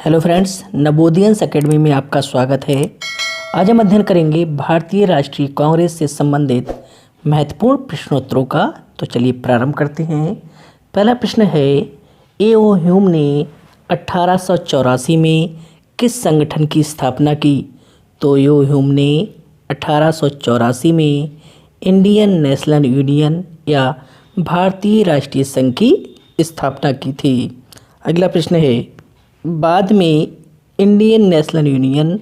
Hello friends, नवोदयंस academy में आपका स्वागत है। आज हम अध्ययन करेंगे भारतीय राष्ट्रीय कांग्रेस से संबंधित महत्वपूर्ण प्रश्नोत्तरों का। तो चलिए प्रारंभ करते हैं। पहला प्रश्न है, ए.ओ. ह्यूम ने 1884 में किस संगठन की स्थापना की? तो ए.ओ. ह्यूम ने 1884 में इंडियन नेशनल यूनियन या भारतीय राष्ट्रीय संघ की स्थापना की थी। अगला प्रश्न है, बाद में इंडियन नेशनल यूनियन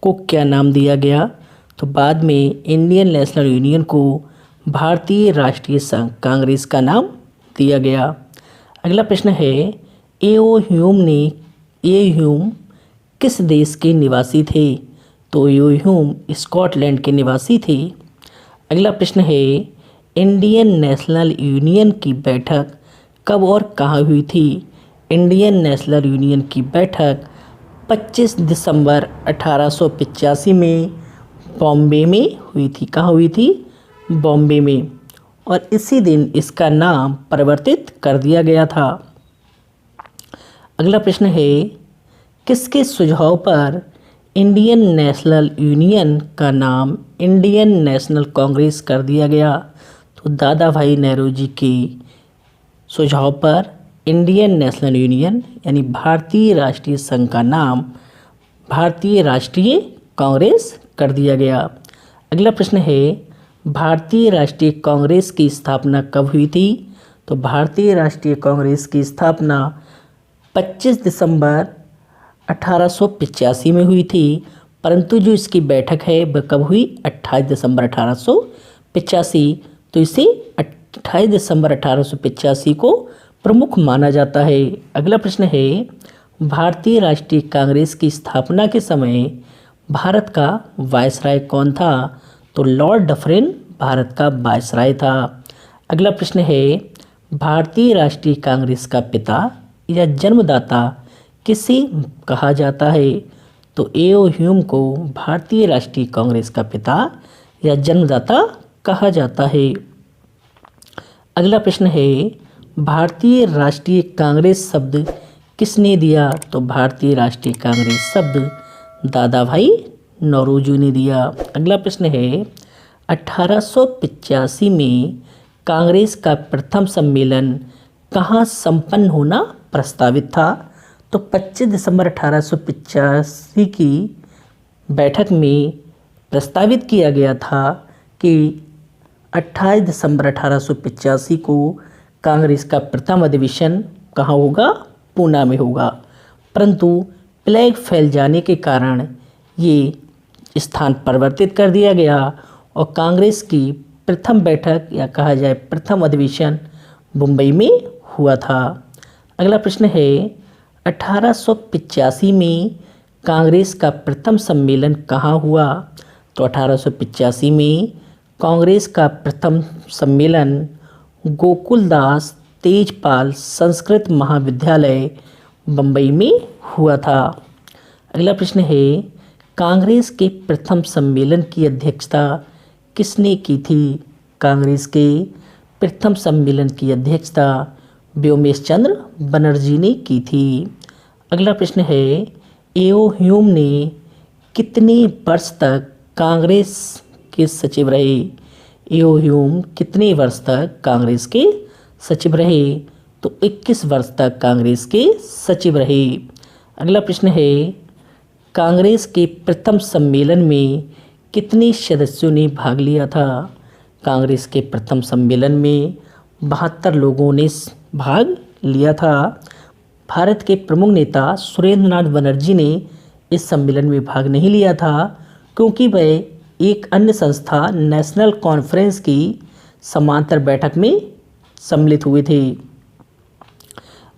को क्या नाम दिया गया? तो बाद में इंडियन नेशनल यूनियन को भारतीय राष्ट्रीय संघ कांग्रेस का नाम दिया गया। अगला प्रश्न है, ए.ओ. ह्यूम किस देश के निवासी थे? तो ए.ओ. ह्यूम स्कॉटलैंड के निवासी थे। अगला प्रश्न है, इंडियन नेशनल यूनियन की बैठक कब और कहाँ हुई थी? इंडियन नेशनल यूनियन की बैठक 25 दिसंबर 1885 में बॉम्बे में हुई थी। कहाँ हुई थी? बॉम्बे में। और इसी दिन इसका नाम परिवर्तित कर दिया गया था। अगला प्रश्न है, किसके सुझाव पर इंडियन नेशनल यूनियन का नाम इंडियन नेशनल कांग्रेस कर दिया गया? तो दादा भाई नेहरू जी के सुझाव पर इंडियन नेशनल यूनियन यानी भारतीय राष्ट्रीय संघ का नाम भारतीय राष्ट्रीय कांग्रेस कर दिया गया। अगला प्रश्न है, भारतीय राष्ट्रीय कांग्रेस की स्थापना कब हुई थी? तो भारतीय राष्ट्रीय कांग्रेस की स्थापना 25 दिसंबर 1885 में हुई थी, परंतु जो इसकी बैठक है वह कब हुई? 28 दिसंबर 1885। तो इसे 28 दिसंबर 1885 को प्रमुख माना जाता है। अगला प्रश्न है, भारतीय राष्ट्रीय कांग्रेस की स्थापना के समय भारत का वायसराय कौन था? तो लॉर्ड डफरिन भारत का वायसराय था। अगला प्रश्न है, भारतीय राष्ट्रीय कांग्रेस का पिता या जन्मदाता किसे कहा जाता है? तो ए.ओ. ह्यूम को भारतीय राष्ट्रीय कांग्रेस का पिता या जन्मदाता कहा जाता है। अगला प्रश्न है, भारतीय राष्ट्रीय कांग्रेस शब्द किसने दिया? तो भारतीय राष्ट्रीय कांग्रेस शब्द दादा भाई नौरोजी ने दिया। अगला प्रश्न है, 1885 में कांग्रेस का प्रथम सम्मेलन कहाँ संपन्न होना प्रस्तावित था? तो 25 दिसंबर 1885 की बैठक में प्रस्तावित किया गया था कि 28 दिसंबर 1885 को कांग्रेस का प्रथम अधिवेशन कहाँ होगा? पूना में होगा। परंतु प्लेग फैल जाने के कारण ये स्थान परिवर्तित कर दिया गया और कांग्रेस की प्रथम बैठक या कहा जाए प्रथम अधिवेशन मुंबई में हुआ था। अगला प्रश्न है, 1885 में कांग्रेस का प्रथम सम्मेलन कहाँ हुआ? तो 1885 में कांग्रेस का प्रथम सम्मेलन गोकुलदास तेजपाल संस्कृत महाविद्यालय बम्बई में हुआ था। अगला प्रश्न है, कांग्रेस के प्रथम सम्मेलन की अध्यक्षता किसने की थी? कांग्रेस के प्रथम सम्मेलन की अध्यक्षता व्योमेश चंद्र बनर्जी ने की थी। अगला प्रश्न है, ए.ओ. ह्यूम ने कितने वर्ष तक कांग्रेस के सचिव रहे? ए.ओ. ह्यूम कितने वर्ष तक कांग्रेस के सचिव रहे? तो 21 वर्ष तक कांग्रेस के सचिव रहे। अगला प्रश्न है, कांग्रेस के प्रथम सम्मेलन में कितने सदस्यों ने भाग लिया था? कांग्रेस के प्रथम सम्मेलन में 72 लोगों ने भाग लिया था। भारत के प्रमुख नेता सुरेंद्रनाथ बनर्जी ने इस सम्मेलन में भाग नहीं लिया था क्योंकि वह एक अन्य संस्था नेशनल कॉन्फ्रेंस की समांतर बैठक में सम्मिलित हुए थे।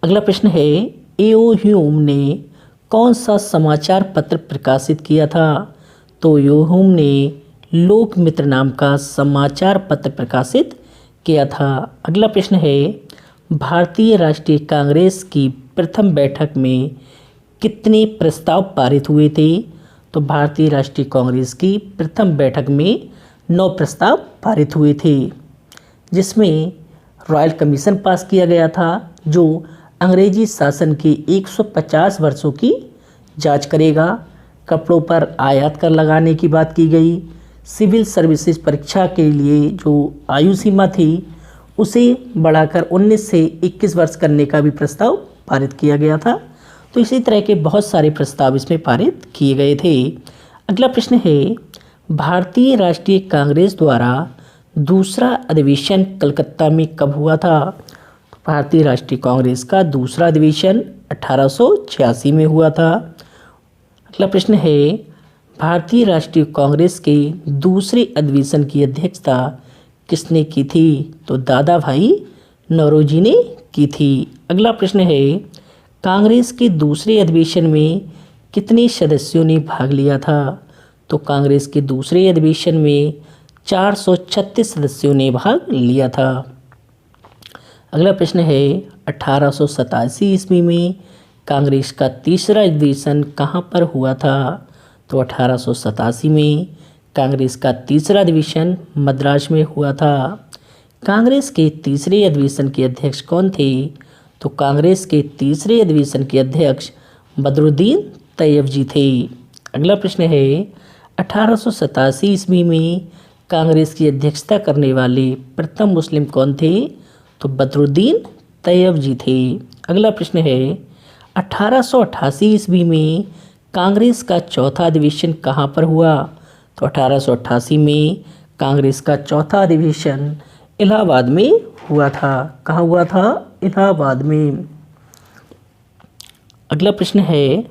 अगला प्रश्न है, ए.ओ. ह्यूम ने कौन सा समाचार पत्र प्रकाशित किया था? तो ए.ओ. ह्यूम ने लोकमित्र नाम का समाचार पत्र प्रकाशित किया था। अगला प्रश्न है, भारतीय राष्ट्रीय कांग्रेस की प्रथम बैठक में कितने प्रस्ताव पारित हुए थे? तो भारतीय राष्ट्रीय कांग्रेस की प्रथम बैठक में 9 प्रस्ताव पारित हुए थे, जिसमें रॉयल कमीशन पास किया गया था जो अंग्रेजी शासन के 150 वर्षों की जांच करेगा। कपड़ों पर आयात कर लगाने की बात की गई। सिविल सर्विसेज परीक्षा के लिए जो आयु सीमा थी उसे बढ़ाकर 19 से 21 वर्ष करने का भी प्रस्ताव पारित किया गया था। तो इसी तरह के बहुत सारे प्रस्ताव इसमें पारित किए गए थे। अगला प्रश्न है, भारतीय राष्ट्रीय कांग्रेस द्वारा दूसरा अधिवेशन कलकत्ता में कब हुआ था? भारतीय राष्ट्रीय कांग्रेस का दूसरा अधिवेशन 1886 में हुआ था। अगला प्रश्न है, भारतीय राष्ट्रीय कांग्रेस के दूसरे अधिवेशन की अध्यक्षता किसने की थी? तो दादा भाई नौरोजी ने की थी। अगला प्रश्न है, कांग्रेस के दूसरे अधिवेशन में कितने सदस्यों ने भाग लिया था? तो कांग्रेस के दूसरे अधिवेशन में 436 सदस्यों ने भाग लिया था। अगला प्रश्न है, 1887 ईस्वी में कांग्रेस का तीसरा अधिवेशन कहाँ पर हुआ था? तो 1887 में कांग्रेस का तीसरा अधिवेशन मद्रास में हुआ था। कांग्रेस के तीसरे अधिवेशन के अध्यक्ष कौन थे? तो कांग्रेस के तीसरे अधिवेशन के अध्यक्ष बदरुद्दीन तैयब जी थे। अगला प्रश्न है, 1887 ईस्वी में कांग्रेस की अध्यक्षता करने वाले प्रथम मुस्लिम कौन थे? तो बदरुद्दीन तैयब जी थे। अगला प्रश्न है, 1888 ईस्वी में कांग्रेस का चौथा अधिवेशन कहाँ पर हुआ? तो 1888 में कांग्रेस का चौथा अधिवेशन इलाहाबाद में हुआ था। कहाँ हुआ था? इलाहाबाद में। अगला प्रश्न है,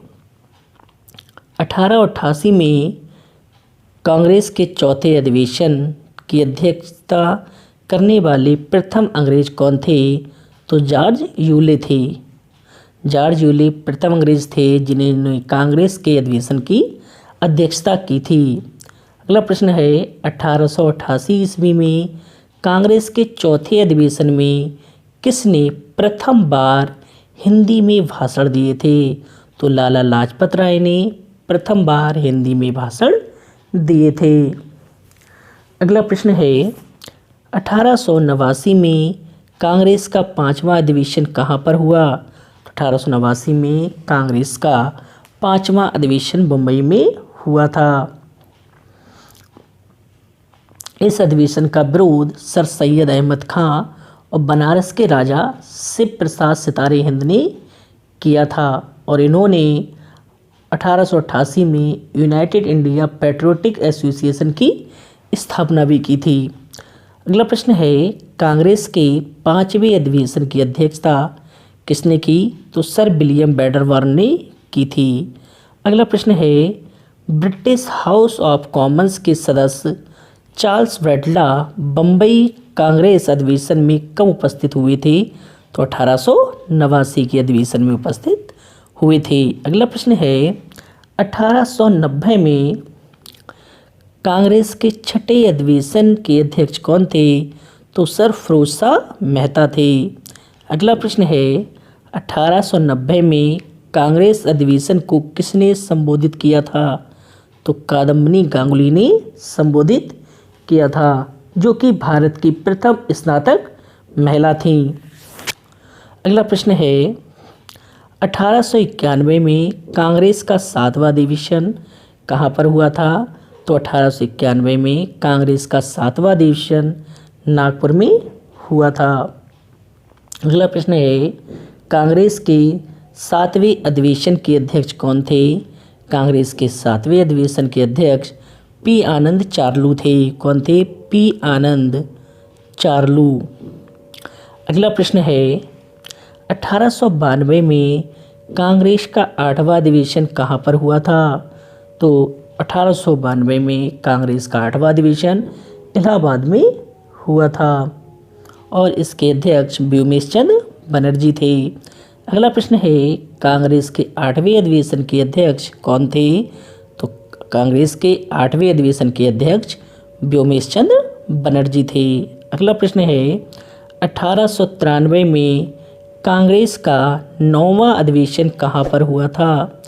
1888 में कांग्रेस के चौथे अधिवेशन की अध्यक्षता करने वाले प्रथम अंग्रेज कौन थे? तो जॉर्ज यूले थे। जॉर्ज यूले प्रथम अंग्रेज थे जिन्होंने कांग्रेस के अधिवेशन की अध्यक्षता की थी। अगला प्रश्न है, 1888 ईस्वी में कांग्रेस के चौथे अधिवेशन में किसने प्रथम बार हिंदी में भाषण दिए थे? तो लाला लाजपत राय ने प्रथम बार हिंदी में भाषण दिए थे। अगला प्रश्न है, 1889 में कांग्रेस का पांचवा अधिवेशन कहाँ पर हुआ? 1889 में कांग्रेस का पांचवा अधिवेशन मुंबई में हुआ था। इस अधिवेशन का विरोध सर सैयद अहमद खां और बनारस के राजा शिव प्रसाद सितारे हिंद ने किया था और इन्होंने 1888 में यूनाइटेड इंडिया पैट्रियोटिक एसोसिएशन की स्थापना भी की थी। अगला प्रश्न है, कांग्रेस के पांचवें अधिवेशन की अध्यक्षता किसने की? तो सर विलियम बेडरवर्न ने की थी। अगला प्रश्न है, ब्रिटिश हाउस ऑफ कॉमन्स के सदस्य चार्ल्स ब्रैडला बम्बई कांग्रेस अधिवेशन में कब उपस्थित हुए थे? तो 1889 के अधिवेशन में उपस्थित हुए थे। अगला प्रश्न है, 1890 में कांग्रेस के छठे अधिवेशन के अध्यक्ष कौन थे? तो सर फिरोज शाह मेहता थे। अगला प्रश्न है, 1890 में कांग्रेस अधिवेशन को किसने संबोधित किया था? तो कादम्बिनी गांगुली ने संबोधित किया था, जो कि भारत की प्रथम स्नातक महिला थीं। अगला प्रश्न है, 1891 में कांग्रेस का सातवां अधिवेशन कहाँ पर हुआ था? तो 1891 में कांग्रेस का सातवां अधिवेशन नागपुर में हुआ था। अगला प्रश्न है, कांग्रेस के सातवें अधिवेशन के अध्यक्ष कौन थे? कांग्रेस के सातवें अधिवेशन के अध्यक्ष पी आनंद चार्लू थे। कौन थे? पी आनंद चार्लू। अगला प्रश्न है, 1892 में कांग्रेस का आठवां अधिवेशन कहाँ पर हुआ था? तो 1892 में कांग्रेस का आठवां अधिवेशन इलाहाबाद में हुआ था और इसके अध्यक्ष व्योमेश चंद्र बनर्जी थे। अगला प्रश्न है, कांग्रेस के आठवें अधिवेशन के अध्यक्ष कौन थे? तो कांग्रेस के आठवें अधिवेशन के अध्यक्ष व्योमेश चंद्र बनर्जी थे। अगला प्रश्न है, 1893 में कांग्रेस का 9वां अधिवेशन कहाँ पर हुआ था?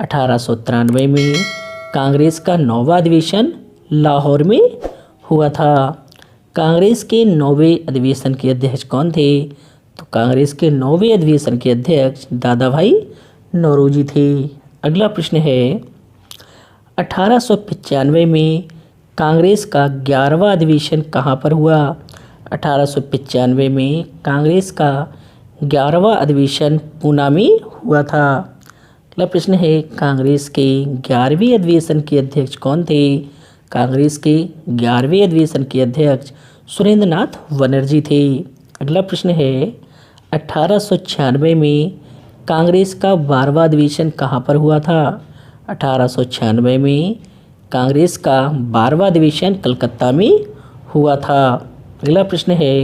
1893 में कांग्रेस का 9वां अधिवेशन लाहौर में हुआ था। कांग्रेस के 9वें अधिवेशन के अध्यक्ष कौन थे? तो कांग्रेस के 9वें अधिवेशन के अध्यक्ष दादा भाई नौरोजी थे। अगला प्रश्न है 1895 में कांग्रेस का 11वां अधिवेशन कहाँ पर हुआ? 1895 में कांग्रेस का 11वां अधिवेशन पूना में हुआ था। अगला प्रश्न है कांग्रेस के 11वें अधिवेशन के अध्यक्ष कौन थे? कांग्रेस के 11वें अधिवेशन के अध्यक्ष सुरेंद्र नाथ बनर्जी थे। अगला प्रश्न है 1896 में कांग्रेस का 12वां अधिवेशन कहाँ पर हुआ था? 1896 में कांग्रेस का 12वां अधिवेशन कलकत्ता में हुआ था। अगला प्रश्न है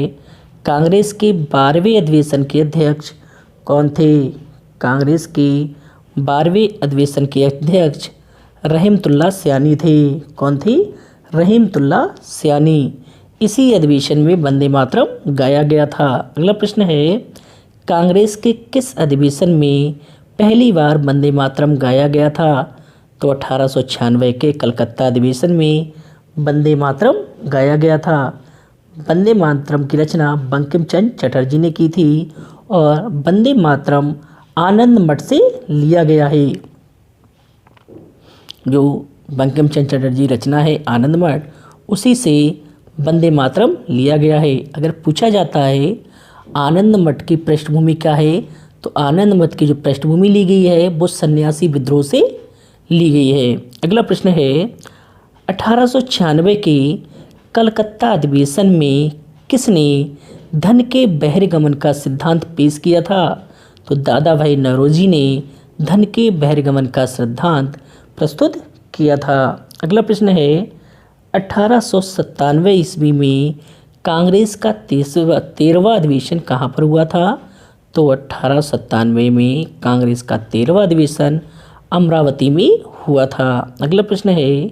कांग्रेस के 12वें अधिवेशन के अध्यक्ष कौन थे? कांग्रेस के 12वें अधिवेशन के अध्यक्ष रहमतुल्लाह सयानी थे। कौन थे? रहमतुल्लाह सयानी। इसी अधिवेशन में वंदे मातरम गाया गया था। अगला प्रश्न है कांग्रेस के किस अधिवेशन में पहली बार वंदे मातरम गाया गया था? तो 1896 के कलकत्ता अधिवेशन में वंदे मातरम गाया गया था। वंदे मातरम की रचना बंकिम चंद्र चटर्जी ने की थी और वंदे मातरम आनंद मठ से लिया गया है। जो बंकिम चंद्र चटर्जी रचना है आनंद मठ, उसी से वंदे मातरम लिया गया है। अगर पूछा जाता है आनंद मठ की पृष्ठभूमि क्या है, तो आनंद मठ की जो पृष्ठभूमि ली गई है वो सन्यासी विद्रोह से ली गई है। अगला प्रश्न है 1896 के कलकत्ता अधिवेशन में किसने धन के बहिर्गमन का सिद्धांत पेश किया था? तो दादा भाई नौरोजी ने धन के बहिर्गमन का सिद्धांत प्रस्तुत किया था। अगला प्रश्न है 1897 ईस्वी में कांग्रेस का 13वां अधिवेशन कहाँ पर हुआ था? तो 1897 में कांग्रेस का 13वां अधिवेशन अमरावती में हुआ था। अगला प्रश्न है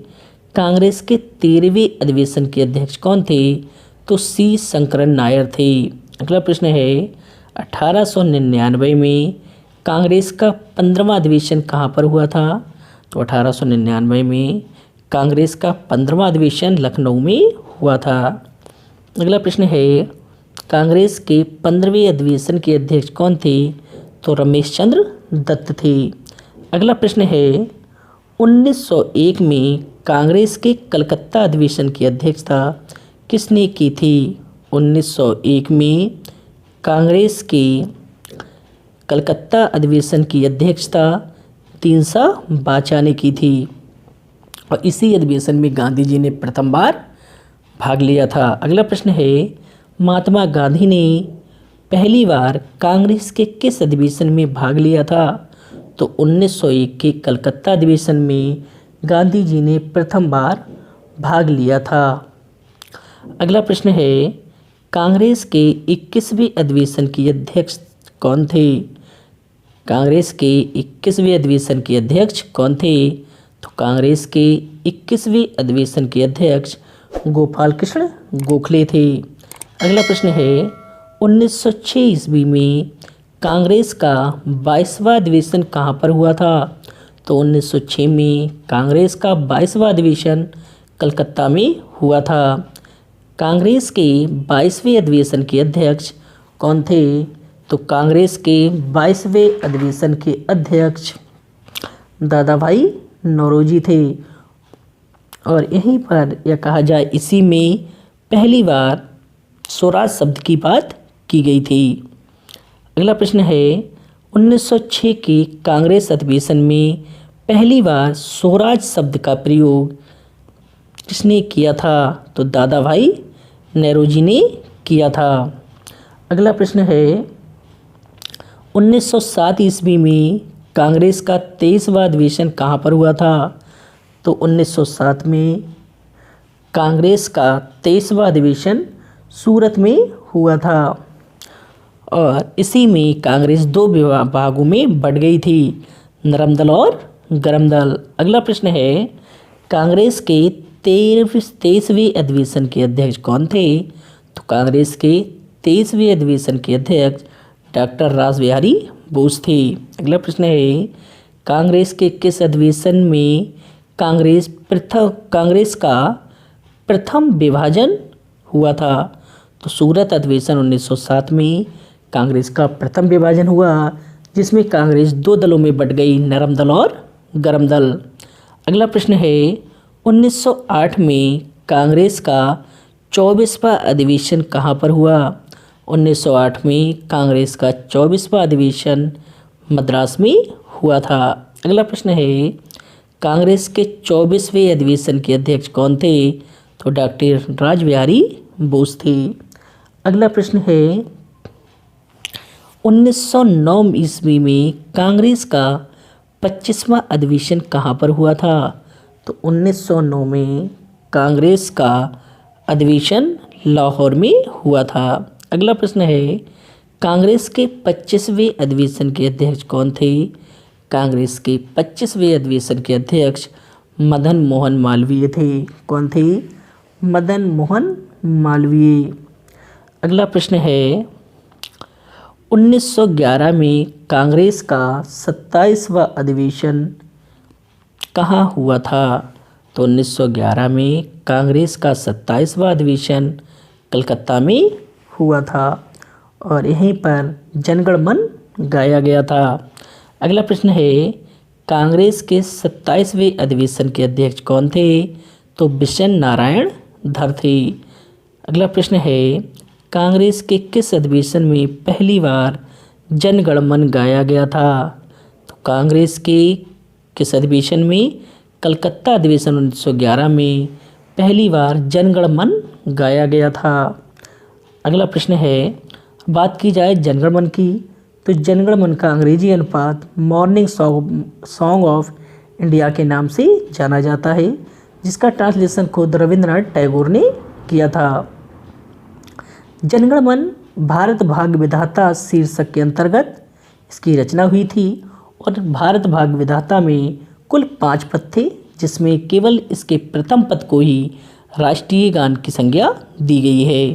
कांग्रेस के 13वें अधिवेशन के अध्यक्ष कौन थे? तो सी शंकरन नायर थे। अगला प्रश्न है 1899 में कांग्रेस का 15वां अधिवेशन कहाँ पर हुआ था? तो 1899 में कांग्रेस का 15वां अधिवेशन लखनऊ में हुआ था। अगला प्रश्न है कांग्रेस के 15वें अधिवेशन के अध्यक्ष कौन थे? तो रमेश चंद्र दत्त थे। अगला प्रश्न है 1901 में कांग्रेस के कलकत्ता अधिवेशन की अध्यक्षता किसने की थी? 1901 में कांग्रेस के कलकत्ता अधिवेशन की अध्यक्षता दीनसा बाचा ने की थी और इसी अधिवेशन में गांधी जी ने प्रथम बार भाग लिया था। अगला प्रश्न है महात्मा गांधी ने पहली बार कांग्रेस के किस अधिवेशन में भाग लिया था? तो 1901 के कलकत्ता अधिवेशन में गांधी जी ने प्रथम बार भाग लिया था। अगला प्रश्न है कांग्रेस के 21वें अधिवेशन के अध्यक्ष कौन थे? कांग्रेस के 21वें अधिवेशन के अध्यक्ष कौन थे? तो कांग्रेस के 21वें अधिवेशन के अध्यक्ष गोपाल कृष्ण गोखले थे। अगला प्रश्न है 1906 ईस्वी में कांग्रेस का 22वां अधिवेशन कहाँ पर हुआ था? तो 1906 में कांग्रेस का 22वां अधिवेशन कलकत्ता में हुआ था। कांग्रेस के 22वें अधिवेशन के अध्यक्ष कौन थे? तो कांग्रेस के 22वें अधिवेशन के अध्यक्ष दादा भाई नौरोजी थे और यहीं पर यह कहा जाए इसी में पहली बार स्वराज शब्द की बात की गई थी। अगला प्रश्न है 1906 के कांग्रेस अधिवेशन में पहली बार स्वराज शब्द का प्रयोग किसने किया था? तो दादा भाई नौरोजी ने किया था। अगला प्रश्न है 1907 ईस्वी में कांग्रेस का 23वां अधिवेशन कहाँ पर हुआ था? तो 1907 में कांग्रेस का 23वां अधिवेशन सूरत में हुआ था और इसी में कांग्रेस दो भागों में बट गई थी, नरम दल और गरम दल। अगला प्रश्न है कांग्रेस के 23वें अधिवेशन के अध्यक्ष कौन थे? तो कांग्रेस के 23वें अधिवेशन के अध्यक्ष डॉक्टर रास बिहारी बोस थे। अगला प्रश्न है कांग्रेस के किस अधिवेशन में कांग्रेस का प्रथम विभाजन हुआ था? तो सूरत अधिवेशन 1907 में कांग्रेस का प्रथम विभाजन हुआ जिसमें कांग्रेस दो दलों में बट गई, नरम दल और गरम दल। अगला प्रश्न है 1908 में कांग्रेस का 24वां अधिवेशन कहाँ पर हुआ? 1908 में कांग्रेस का 24वां अधिवेशन मद्रास में हुआ था। अगला प्रश्न है कांग्रेस के 24वें अधिवेशन के अध्यक्ष कौन थे? तो डॉक्टर रासबिहारी बोस थे। अगला प्रश्न है 1909 ईस्वी में कांग्रेस का 25वां अधिवेशन कहाँ पर हुआ था? तो 1909 में कांग्रेस का अधिवेशन लाहौर में हुआ था। अगला प्रश्न है कांग्रेस के 25वें अधिवेशन के अध्यक्ष कौन थे? कांग्रेस के 25वें अधिवेशन के अध्यक्ष मदन मोहन मालवीय थे। कौन थे? मदन मोहन मालवीय। अगला प्रश्न है 1911 में कांग्रेस का 27वां अधिवेशन कहाँ हुआ था? तो 1911 में कांग्रेस का 27वां अधिवेशन कलकत्ता में हुआ था और यहीं पर जनगण मन गाया गया था। अगला प्रश्न है कांग्रेस के 27वें अधिवेशन के अध्यक्ष कौन थे? तो बिशन नारायण धर थे। अगला प्रश्न है कांग्रेस के किस अधिवेशन में पहली बार जनगण मन गाया गया था? तो कांग्रेस के किस अधिवेशन में? कलकत्ता अधिवेशन 1911 में पहली बार जनगण मन गाया गया था। अगला प्रश्न है बात की जाए जनगण मन की, तो जनगण मन का अंग्रेजी अनुपात मॉर्निंग सॉन्ग ऑफ इंडिया के नाम से जाना जाता है, जिसका ट्रांसलेशन खुद रविंद्रनाथ टैगोर ने किया था। जनगण मन भारत भाग्य विधाता शीर्षक के अंतर्गत इसकी रचना हुई थी और भारत भाग्य विधाता में कुल 5 पद थे, जिसमें केवल इसके प्रथम पद को ही राष्ट्रीय गान की संज्ञा दी गई है।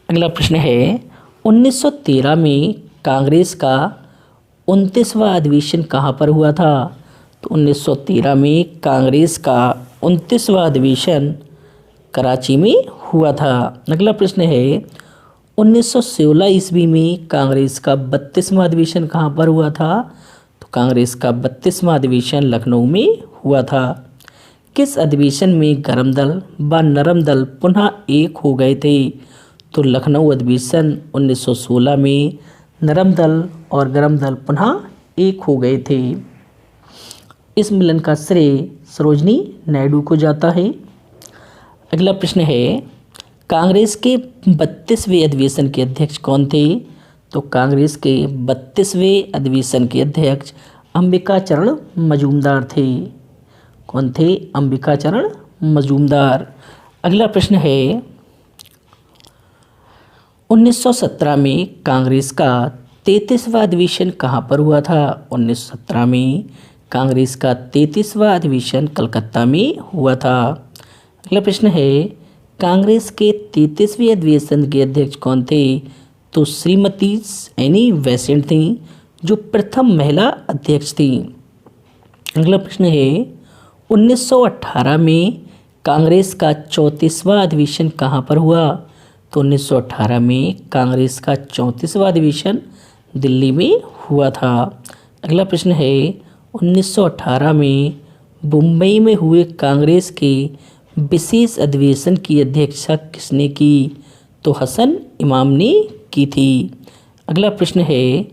अगला प्रश्न है 1913 में कांग्रेस का 29वां अधिवेशन कहाँ पर हुआ था? तो 1913 में कांग्रेस का 29वां अधिवेशन कराची में हुआ था। अगला प्रश्न है 1916 ईस्वी में कांग्रेस का 32वां अधिवेशन कहाँ पर हुआ था? तो कांग्रेस का 32वां अधिवेशन लखनऊ में हुआ था। किस अधिवेशन में गरम दल व नरम दल पुनः एक हो गए थे? तो लखनऊ अधिवेशन 1916 में नरम दल और गरम दल पुनः एक हो गए थे। इस मिलन का श्रेय सरोजनी नायडू को जाता है। अगला प्रश्न है कांग्रेस के 32वें अधिवेशन के अध्यक्ष कौन थे? तो कांग्रेस के 32वें अधिवेशन के अध्यक्ष अंबिका चरण मजूमदार थे। कौन थे? अंबिका चरण मजूमदार। अगला प्रश्न है 1917 में कांग्रेस का 33वां अधिवेशन कहाँ पर हुआ था? 1917 में कांग्रेस का 33वां अधिवेशन कलकत्ता में हुआ था। अगला प्रश्न है कांग्रेस के 33वें अधिवेशन के अध्यक्ष कौन थे? तो श्रीमती एनी बेसेंट थी, जो प्रथम महिला अध्यक्ष थी। अगला प्रश्न है 1918 में कांग्रेस का 34वां अधिवेशन कहाँ पर हुआ? तो 1918 में कांग्रेस का 34वां अधिवेशन दिल्ली में हुआ था। अगला प्रश्न है 1918 में मुंबई में हुए कांग्रेस के विशेष अधिवेशन की अध्यक्षता किसने की? तो हसन इमाम ने की थी। अगला प्रश्न है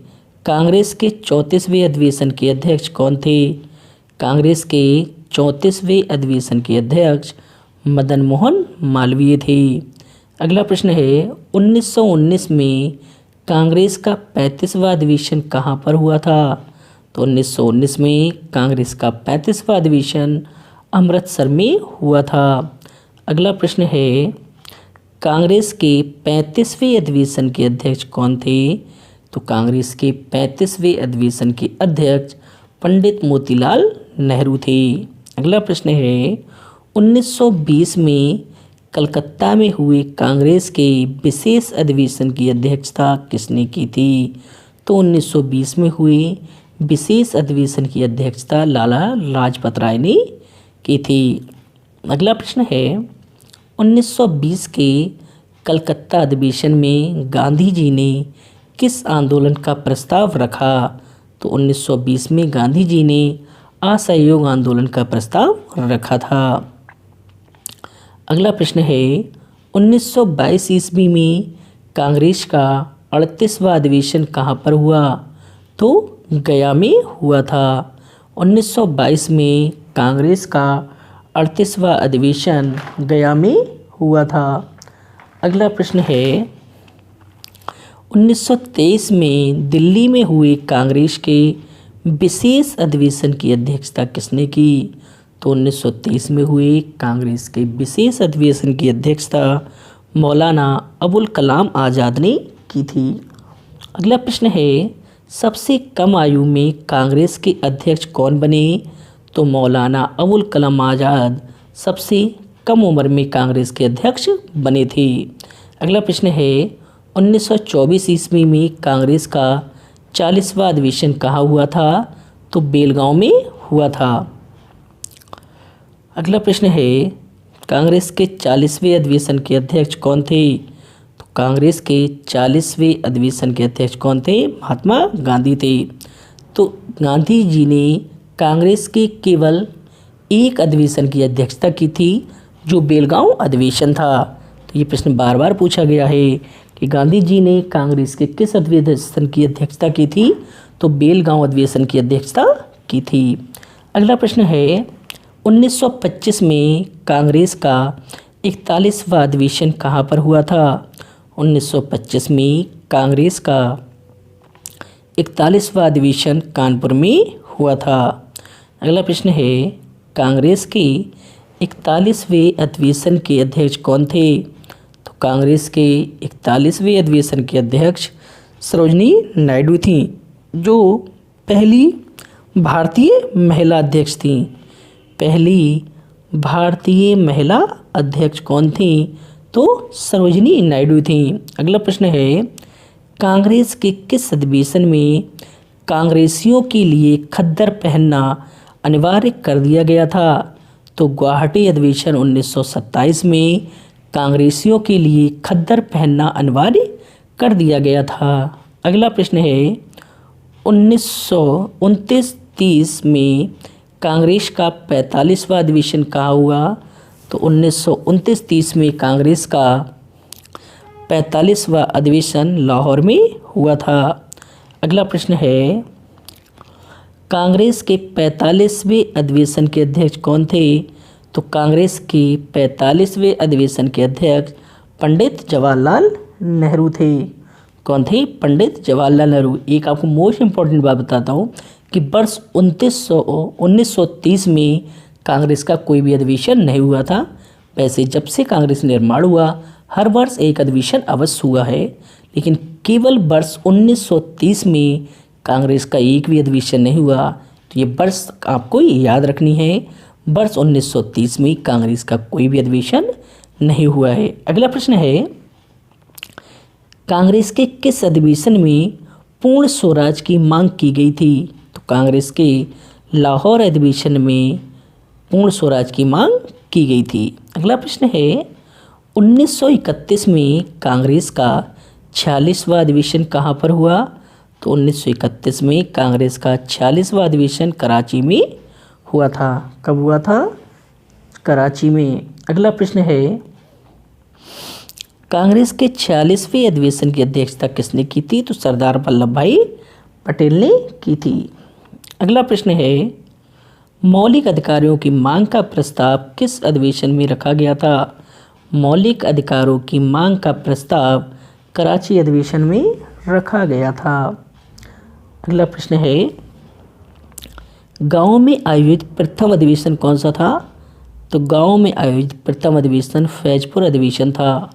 कांग्रेस के 34वें अधिवेशन के अध्यक्ष कौन थे? कांग्रेस के 34वें अधिवेशन के अध्यक्ष मदन मोहन मालवीय थे। अगला प्रश्न है 1919 में कांग्रेस का 35वां अधिवेशन कहाँ पर हुआ था? तो 1919 में कांग्रेस का 35वां अधिवेशन अमृतसर में हुआ था। अगला प्रश्न है कांग्रेस के 35वें अधिवेशन के अध्यक्ष कौन थे? तो कांग्रेस के 35वें अधिवेशन के अध्यक्ष पंडित मोतीलाल नेहरू थे। अगला प्रश्न है 1920 में कलकत्ता में हुए कांग्रेस के विशेष अधिवेशन की अध्यक्षता किसने की थी? तो 1920 में हुए विशेष अधिवेशन की अध्यक्षता लाला लाजपत राय ने की थी। अगला प्रश्न है 1920 के कलकत्ता अधिवेशन में गांधी जी ने किस आंदोलन का प्रस्ताव रखा? तो 1920 में गांधी जी ने असहयोग आंदोलन का प्रस्ताव रखा था। अगला प्रश्न है 1922 ईस्वी में कांग्रेस का 38वां अधिवेशन कहाँ पर हुआ? तो गया में हुआ था। 1922 में कांग्रेस का 38वां अधिवेशन गया में हुआ था। अगला प्रश्न है 1923 में दिल्ली में हुए कांग्रेस के विशेष अधिवेशन की अध्यक्षता किसने की? तो 1923 में हुए कांग्रेस के विशेष अधिवेशन की अध्यक्षता मौलाना अबुल कलाम आज़ाद ने की थी। अगला प्रश्न है सबसे कम आयु में कांग्रेस के अध्यक्ष कौन बने? तो मौलाना अबुल कलाम आज़ाद सबसे कम उम्र में कांग्रेस के अध्यक्ष बने थे। अगला प्रश्न है 1924 ईस्वी में कांग्रेस का 40वां अधिवेशन कहाँ हुआ था? तो बेलगांव में हुआ था। अगला प्रश्न है कांग्रेस के 40वें अधिवेशन के अध्यक्ष कौन थे? तो कांग्रेस के 40वें अधिवेशन के अध्यक्ष कौन थे? महात्मा गांधी थे। तो गांधी जी ने कांग्रेस के केवल एक अधिवेशन की अध्यक्षता की थी जो बेलगांव अधिवेशन था। तो ये प्रश्न बार बार पूछा गया है कि गांधी जी ने कांग्रेस के किस अधिवेशन की अध्यक्षता की थी? तो बेलगांव अधिवेशन की अध्यक्षता की थी। अगला प्रश्न है 1925 में कांग्रेस का 41वां अधिवेशन कहाँ पर हुआ था? 1925 में कांग्रेस का 41वां अधिवेशन कानपुर में हुआ था। अगला प्रश्न है कांग्रेस के 41वें अधिवेशन के अध्यक्ष कौन थे? तो कांग्रेस के 41वें अधिवेशन के अध्यक्ष सरोजिनी नायडू थीं, जो पहली भारतीय महिला अध्यक्ष थीं। पहली भारतीय महिला अध्यक्ष कौन थी? तो सरोजिनी नायडू थी। अगला प्रश्न है कांग्रेस के किस अधिवेशन में कांग्रेसियों के लिए खद्दर पहनना अनिवार्य कर दिया गया था? तो गुवाहाटी अधिवेशन 1927 में कांग्रेसियों के लिए खद्दर पहनना अनिवार्य कर दिया गया था। अगला प्रश्न है 1929-30 में कांग्रेस का 45वां अधिवेशन कहाँ हुआ? तो 1929-30 में कांग्रेस का 45वां अधिवेशन लाहौर में हुआ था। अगला प्रश्न है कांग्रेस के 45वें अधिवेशन के अध्यक्ष कौन थे? तो कांग्रेस के 45वें अधिवेशन के अध्यक्ष पंडित जवाहरलाल नेहरू थे। कौन थे? पंडित जवाहरलाल नेहरू। एक आपको मोस्ट इम्पॉर्टेंट बात बताता हूँ कि वर्ष 1930 में कांग्रेस का कोई भी अधिवेशन नहीं हुआ था। वैसे जब से कांग्रेस निर्माण हुआ हर वर्ष एक अधिवेशन अवश्य हुआ है, लेकिन केवल वर्ष 1930 में कांग्रेस का एक भी अधिवेशन नहीं हुआ। तो ये वर्ष आपको याद रखनी है, वर्ष 1930 में कांग्रेस का कोई भी अधिवेशन नहीं हुआ है। अगला प्रश्न है कांग्रेस के किस अधिवेशन में पूर्ण स्वराज की मांग की गई थी? तो कांग्रेस के लाहौर अधिवेशन में पूर्ण स्वराज की मांग की गई थी। अगला प्रश्न है 1931 में कांग्रेस का 46वां अधिवेशन कहाँ पर हुआ? तो 1931 में कांग्रेस का 46वां अधिवेशन कराची में हुआ था। कब हुआ था? कराची में। अगला प्रश्न है कांग्रेस के 46वें अधिवेशन की अध्यक्षता किसने की थी? तो सरदार वल्लभ भाई पटेल ने की थी। अगला प्रश्न है मौलिक अधिकारों की मांग का प्रस्ताव किस अधिवेशन में रखा गया था? मौलिक अधिकारों की मांग का प्रस्ताव कराची अधिवेशन में रखा गया था। अगला प्रश्न है गाँव में आयोजित प्रथम अधिवेशन कौन सा था? तो गाँव में आयोजित प्रथम अधिवेशन फैजपुर अधिवेशन था।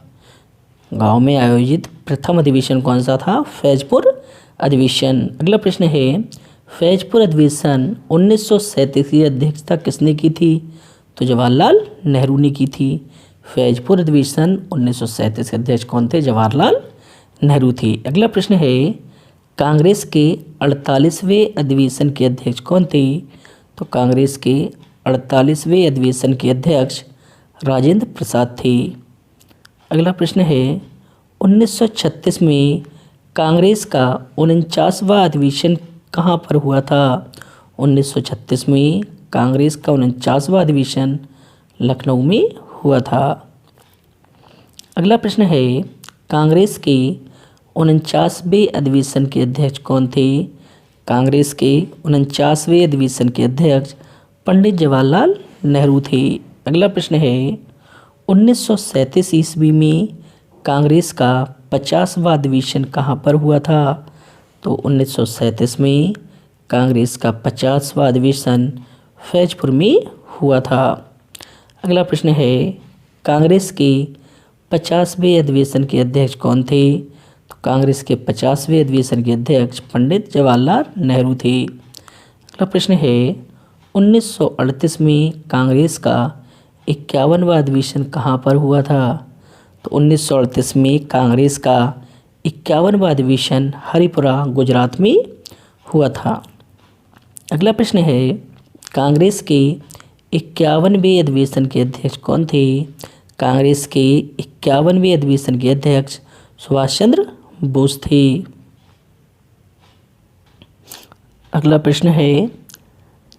गाँव में आयोजित प्रथम अधिवेशन कौन सा था? फैजपुर अधिवेशन। अगला प्रश्न है फैजपुर अधिवेशन 1937 की अध्यक्षता किसने की थी? तो जवाहरलाल नेहरू ने की थी। फैजपुर अधिवेशन 1937 के अध्यक्ष कौन थे? जवाहरलाल नेहरू थे। अगला प्रश्न है कांग्रेस के 48वें अधिवेशन के अध्यक्ष कौन थे? तो कांग्रेस के 48वें अधिवेशन के अध्यक्ष राजेंद्र प्रसाद थे। अगला प्रश्न है 1936 में कांग्रेस का 49वां अधिवेशन कहाँ पर हुआ था? 1936 में कांग्रेस का 49वां अधिवेशन लखनऊ में हुआ था। अगला प्रश्न है, कांग्रेस के 49वें अधिवेशन के अध्यक्ष कौन थे? कांग्रेस के 49वें अधिवेशन के अध्यक्ष पंडित जवाहरलाल नेहरू थे। अगला प्रश्न है, 1937 ईस्वी में कांग्रेस का 50वां अधिवेशन कहाँ पर हुआ था? तो 1937 में कांग्रेस का 50वां अधिवेशन फैजपुर में हुआ था। अगला प्रश्न है, कांग्रेस के 50वें अधिवेशन के अध्यक्ष कौन थे? तो कांग्रेस के 50वें अधिवेशन के अध्यक्ष पंडित जवाहरलाल नेहरू थे। अगला प्रश्न है, 1938 में कांग्रेस का 51वां अधिवेशन कहाँ पर हुआ था? तो 1938 में कांग्रेस का 51वां अधिवेशन हरिपुरा गुजरात में हुआ था। अगला प्रश्न है, कांग्रेस के 51वें अधिवेशन के अध्यक्ष कौन थे? कांग्रेस के 51वें अधिवेशन के अध्यक्ष सुभाष चंद्र बोस थे। अगला प्रश्न है,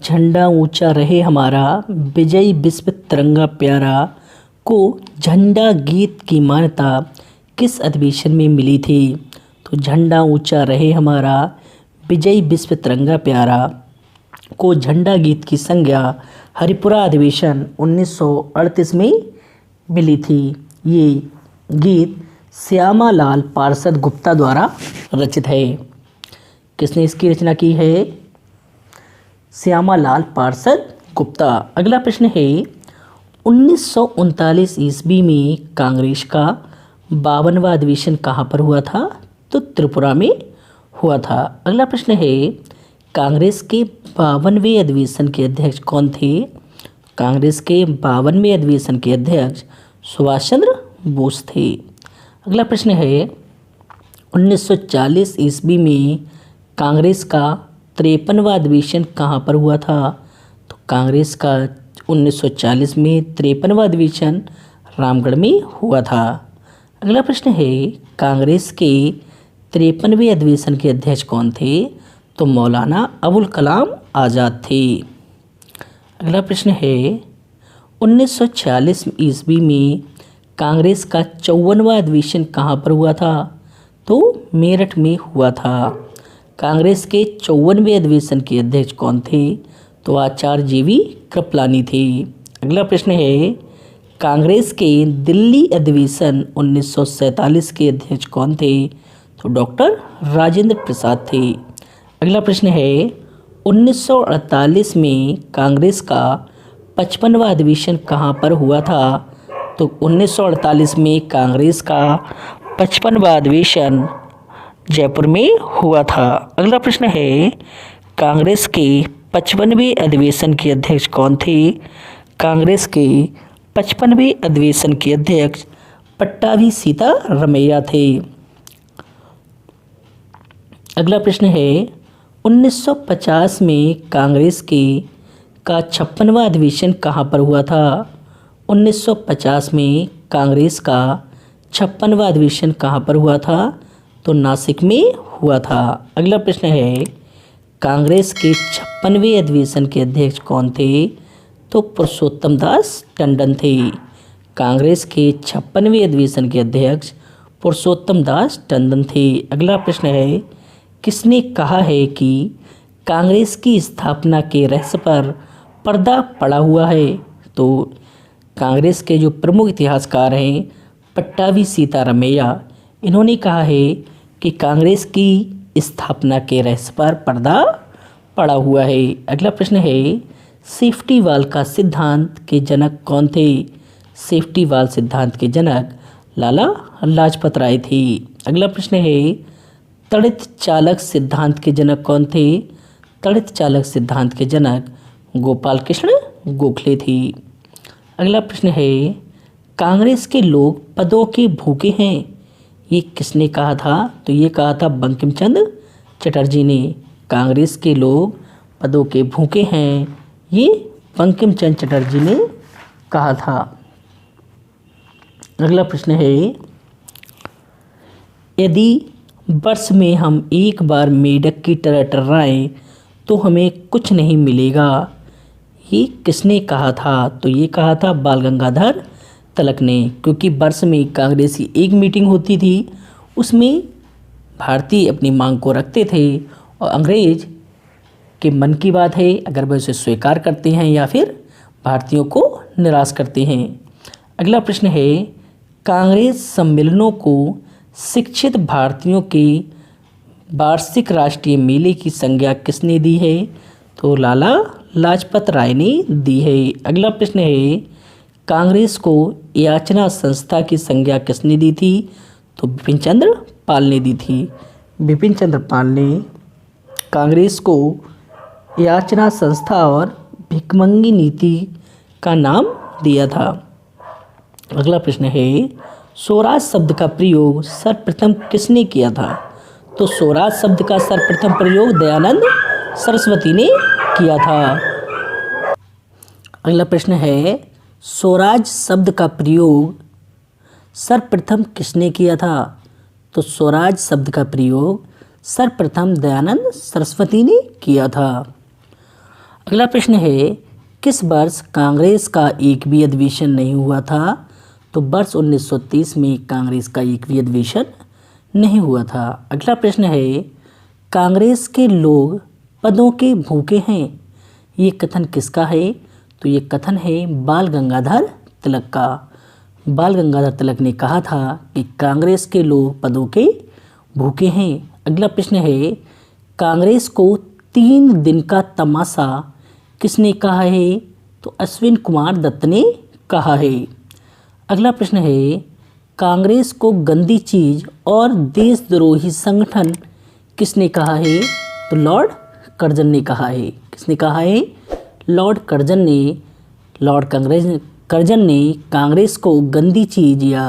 झंडा ऊंचा रहे हमारा विजयी विश्व तिरंगा प्यारा को झंडा गीत की मान्यता किस अधिवेशन में मिली थी? तो झंडा ऊंचा रहे हमारा विजयी विश्व तिरंगा प्यारा को झंडा गीत की संज्ञा हरिपुरा अधिवेशन 1938 में मिली थी। ये गीत श्यामालाल पार्षद गुप्ता द्वारा रचित है। किसने इसकी रचना की है? श्यामालाल पार्षद गुप्ता। अगला प्रश्न है, 1939 ईस्वी में कांग्रेस का 52वां अधिवेशन कहाँ पर हुआ था? तो त्रिपुरा में हुआ था। अगला प्रश्न है, कांग्रेस के 52वें अधिवेशन के अध्यक्ष कौन थे? कांग्रेस के 52वें अधिवेशन के अध्यक्ष सुभाष चंद्र बोस थे। अगला प्रश्न है, 1940 ईस्वी में कांग्रेस का 53वां अधिवेशन कहाँ पर हुआ था? तो कांग्रेस का 1940 में 53वां अधिवेशन रामगढ़ में हुआ था। अगला प्रश्न है, कांग्रेस के 53वें अधिवेशन के अध्यक्ष कौन थे? तो मौलाना अबुल कलाम आज़ाद थे। अगला प्रश्न है, 1946 ईस्वी में कांग्रेस का 54वां अधिवेशन कहाँ पर हुआ था? तो मेरठ में हुआ था। कांग्रेस के 54वें अधिवेशन के अध्यक्ष कौन थे? तो आचार्य जीवी कृपलानी थे। अगला प्रश्न है, कांग्रेस के दिल्ली अधिवेशन 1947 के अध्यक्ष कौन थे? तो डॉक्टर राजेंद्र प्रसाद थे। अगला प्रश्न है, 1948 में कांग्रेस का 55वां अधिवेशन कहाँ पर हुआ था? तो 1948 में कांग्रेस का 55वां अधिवेशन जयपुर में हुआ था। अगला प्रश्न है, कांग्रेस के 55वें अधिवेशन के अध्यक्ष कौन थे? कांग्रेस के 55वें अधिवेशन के अध्यक्ष पट्टाभी सीतारमैया थे। अगला प्रश्न है, 1950 में कांग्रेस का 56वां अधिवेशन कहाँ पर हुआ था? 1950 में कांग्रेस का 56वां अधिवेशन कहाँ पर हुआ था? तो नासिक में हुआ था। अगला प्रश्न है, कांग्रेस के 56वें अधिवेशन के अध्यक्ष कौन थे? तो पुरुषोत्तम दास टंडन थे। कांग्रेस के 56वें अधिवेशन के अध्यक्ष पुरुषोत्तम दास टंडन थे। अगला प्रश्न है, किसने कहा है कि कांग्रेस की स्थापना के रहस्य पर पर्दा पड़ा हुआ है? तो कांग्रेस के जो प्रमुख इतिहासकार हैं पट्टाभी सीतारमैया, इन्होंने कहा है कि कांग्रेस की स्थापना के रहस्य पर पर्दा पड़ा हुआ है। अगला प्रश्न है, सेफ्टी वाल का सिद्धांत के जनक कौन थे? सेफ्टी वाल सिद्धांत के जनक लाला लाजपत राय थे। अगला प्रश्न है, तड़ित चालक सिद्धांत के जनक कौन थे? तड़ित चालक सिद्धांत के जनक गोपाल कृष्ण गोखले थे। अगला प्रश्न है, कांग्रेस के लोग पदों के भूखे हैं, ये किसने कहा था? तो ये कहा था बंकिम चंद्र चटर्जी ने। कांग्रेस के लोग पदों के भूखे हैं, ये बंकिम चंद्र चटर्जी ने कहा था। अगला प्रश्न है, यदि वर्ष में हम एक बार मेढक की तरह टर्राएं तो हमें कुछ नहीं मिलेगा, ये किसने कहा था? तो ये कहा था बाल गंगाधर तिलक ने, क्योंकि वर्ष में कांग्रेस की एक मीटिंग होती थी, उसमें भारतीय अपनी मांग को रखते थे और अंग्रेज के मन की बात है अगर वह उसे स्वीकार करते हैं या फिर भारतीयों को निराश करते हैं। अगला प्रश्न है, कांग्रेस सम्मेलनों को शिक्षित भारतीयों के वार्षिक राष्ट्रीय मेले की संज्ञा किसने दी है? तो लाला लाजपत राय ने दी है। अगला प्रश्न है, कांग्रेस को याचना संस्था की संज्ञा किसने दी थी? तो बिपिन चंद्र पाल ने दी थी। बिपिन चंद्र पाल ने कांग्रेस को याचना संस्था और भिखमंगी नीति का नाम दिया था। अगला प्रश्न है, स्वराज शब्द का प्रयोग सर्वप्रथम किसने किया था? तो स्वराज शब्द का सर्वप्रथम प्रयोग दयानंद सरस्वती ने किया था। अगला प्रश्न है, स्वराज शब्द का प्रयोग सर्वप्रथम किसने किया था? तो स्वराज शब्द का प्रयोग सर्वप्रथम दयानंद सरस्वती ने किया था। अगला प्रश्न है, किस वर्ष कांग्रेस का एक भी अधिवेशन नहीं हुआ था? तो वर्ष 1930 में कांग्रेस का एक भी अधिवेशन नहीं हुआ था। अगला प्रश्न है, कांग्रेस के लोग पदों के भूखे हैं, ये कथन किसका है? तो ये कथन है बाल गंगाधर तिलक का। बाल गंगाधर तिलक ने कहा था कि कांग्रेस के लोग पदों के भूखे हैं। अगला प्रश्न है, कांग्रेस को 3 दिन का तमाशा किसने कहा है? तो अश्विन कुमार दत्त ने कहा है। अगला प्रश्न है, कांग्रेस को गंदी चीज और देशद्रोही संगठन किसने कहा है? तो लॉर्ड कर्जन ने कहा है। किसने कहा है? लॉर्ड कर्जन ने कांग्रेस को गंदी चीज या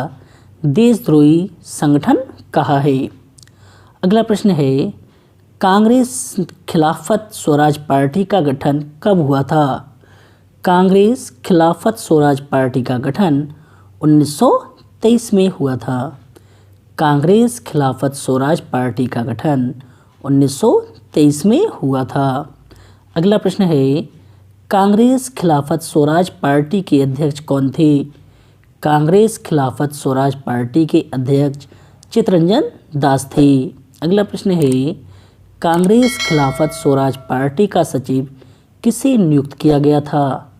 देशद्रोही संगठन कहा है। अगला प्रश्न है, कांग्रेस खिलाफत स्वराज पार्टी का गठन कब हुआ था? कांग्रेस खिलाफत स्वराज पार्टी का गठन 1923 में हुआ था। कांग्रेस खिलाफत स्वराज पार्टी का गठन 1923 में हुआ था। अगला प्रश्न है, कांग्रेस खिलाफत स्वराज पार्टी के अध्यक्ष कौन थे? कांग्रेस खिलाफत स्वराज पार्टी के अध्यक्ष चित्तरंजन दास थे। अगला प्रश्न है, कांग्रेस खिलाफत स्वराज पार्टी का सचिव किसे नियुक्त किया गया था?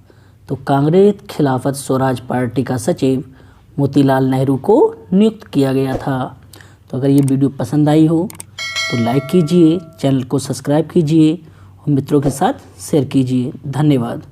तो कांग्रेस खिलाफत स्वराज पार्टी का सचिव मोतीलाल नेहरू को नियुक्त किया गया था। तो अगर ये वीडियो पसंद आई हो तो लाइक कीजिए, चैनल को सब्सक्राइब कीजिए और मित्रों के साथ शेयर कीजिए। धन्यवाद।